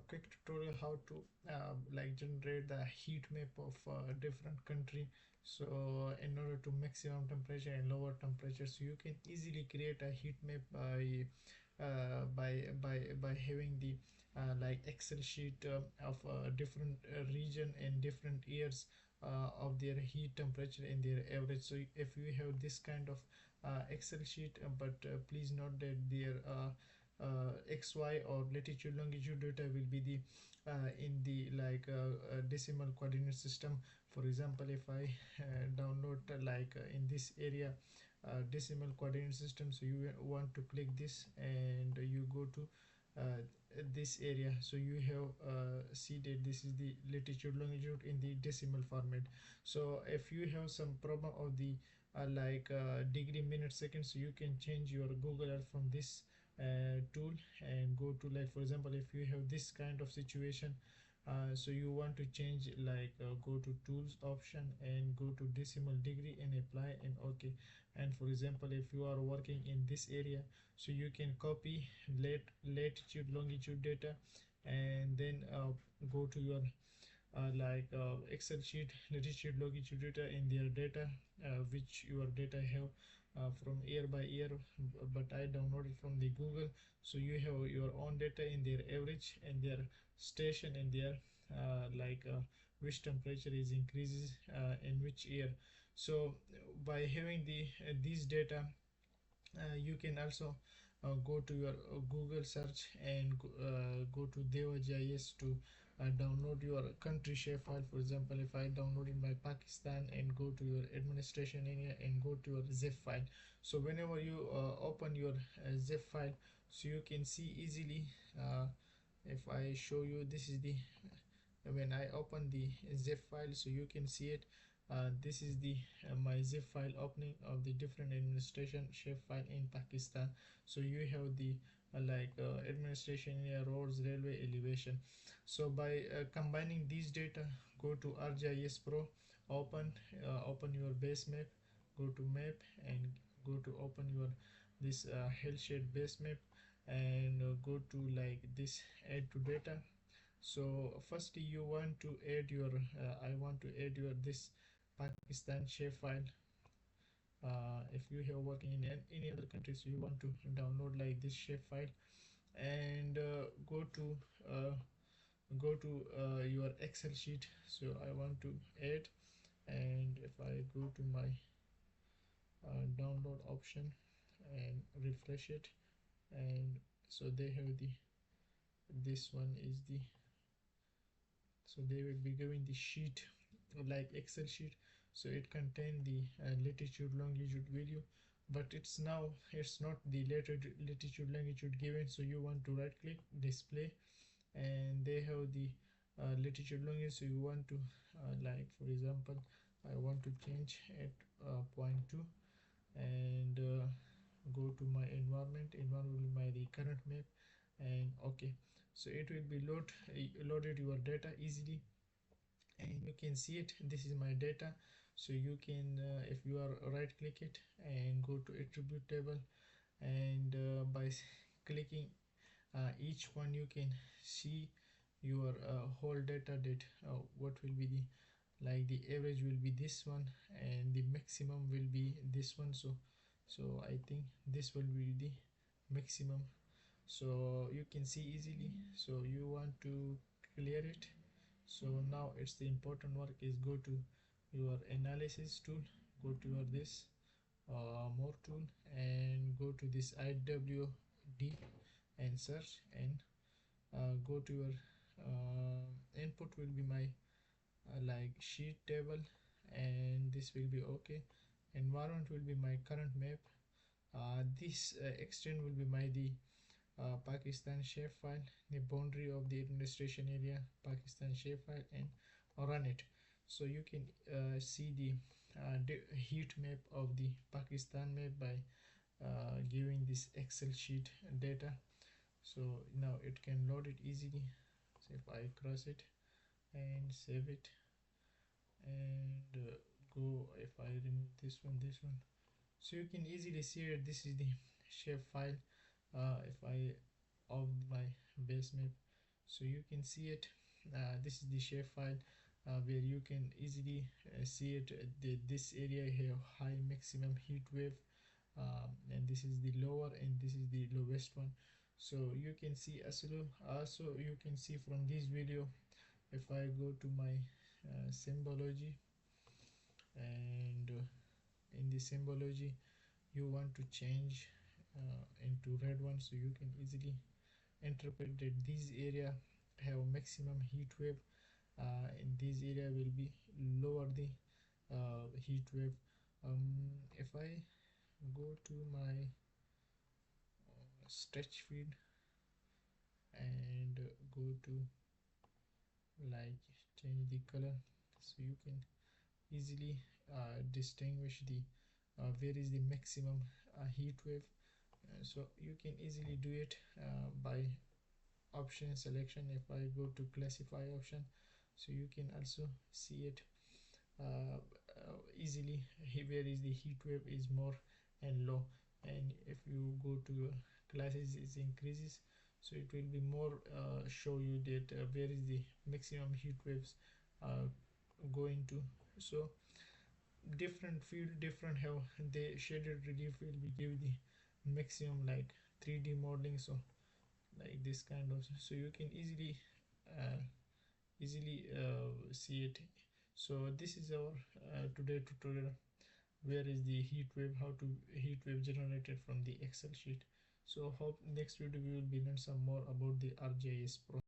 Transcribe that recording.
quick tutorial how to like generate the heat map of different country. So in order to maximum temperature and lower temperature, so you can easily create a heat map by having the like Excel sheet of different region and different years of their heat temperature and their average. So if you have this kind of Excel sheet, but please note that their XY or latitude longitude data will be the in the like decimal coordinate system. For example, if I download like in this area decimal coordinate system, so you want to click this and you go to uh, this area, so you have see that this is the latitude longitude in the decimal format. So if you have some problem of the like degree minute seconds, so you can change your Google Earth from this tool and go to, like for example, if you have this kind of situation, so you want to change, like go to tools option and go to decimal degree and apply and okay. And for example, if you are working in this area, so you can copy latitude longitude data and then go to your like Excel sheet latitude longitude data in their data, which your data have from year by year, but I downloaded from the Google. So you have your own data in their average and their station and their like which temperature is increases in which year. So by having the these data, you can also go to your Google search and go to GIS to download your country shapefile. For example, if I downloaded my Pakistan and go to your administration area and go to your zip file, so whenever you open your zip file, so you can see easily. If I show you, this is the when I open the zip file, so you can see it. This is the my zip file opening of the different administration shape file in Pakistan. So you have the like administration area, roads, railway, elevation. So by combining these data, go to ArcGIS Pro, open your base map, go to map and go to open your this hill shade base map and go to like this add to data. So firstly you want to add your I want to add your this Pakistan shapefile. If you have working in any other countries, you want to download like this shapefile and uh, go to your Excel sheet. So I want to add, and if I go to my download option and refresh it, and so they have the this one is the, so they will be giving the sheet like Excel sheet. So it contain the latitude longitude value, but it's not the latitude longitude given. So you want to right click display and they have the latitude longitude. So you want to like for example, I want to change at point 2 and go to my environment will be my the current map and okay. So it will be loaded your data easily and you can see it. This is my data. So you can if you are right click it and go to attribute table and by clicking each one you can see your whole data that what will be the, like the average will be this one and the maximum will be this one. So I think this will be the maximum. So you can see easily. So you want to clear it. So now it's the important work is go to your analysis tool, go to your this more tool and go to this IWD and search and go to your input will be my like sheet table and this will be okay. Environment will be my current map. This extent will be my the Pakistan shapefile, the boundary of the administration area, Pakistan shapefile, and run it. So you can see the heat map of the Pakistan map by giving this Excel sheet data. So now it can load it easily. So if I cross it and save it and go, if I remove this one, so you can easily see it. This is the shape file if I of my base map. So you can see it. This is the shapefile where you can easily see it. This area have high maximum heat wave, and this is the lower and this is the lowest one. So you can see also you can see from this video. If I go to my symbology, and in the symbology you want to change into red one, so you can easily interpret that this area have maximum heat wave, in this area will be lower the heat wave. If I go to my stretch feed and go to like change the color, so you can easily distinguish the where is the maximum heat wave. So you can easily do it by option selection. If I go to classify option, so you can also see it uh, easily. Where is the heat wave is more and low, and if you go to classes it increases, so it will be more show you that where is the maximum heat waves uh, going to. So different field different have the shaded relief will be give the maximum like 3D modeling, so like this kind of, so you can uh, easily see it. So this is our today tutorial, where is the heat wave, how to heat wave generated from the Excel sheet. So hope next video we will be learn some more about the ArcGIS Pro.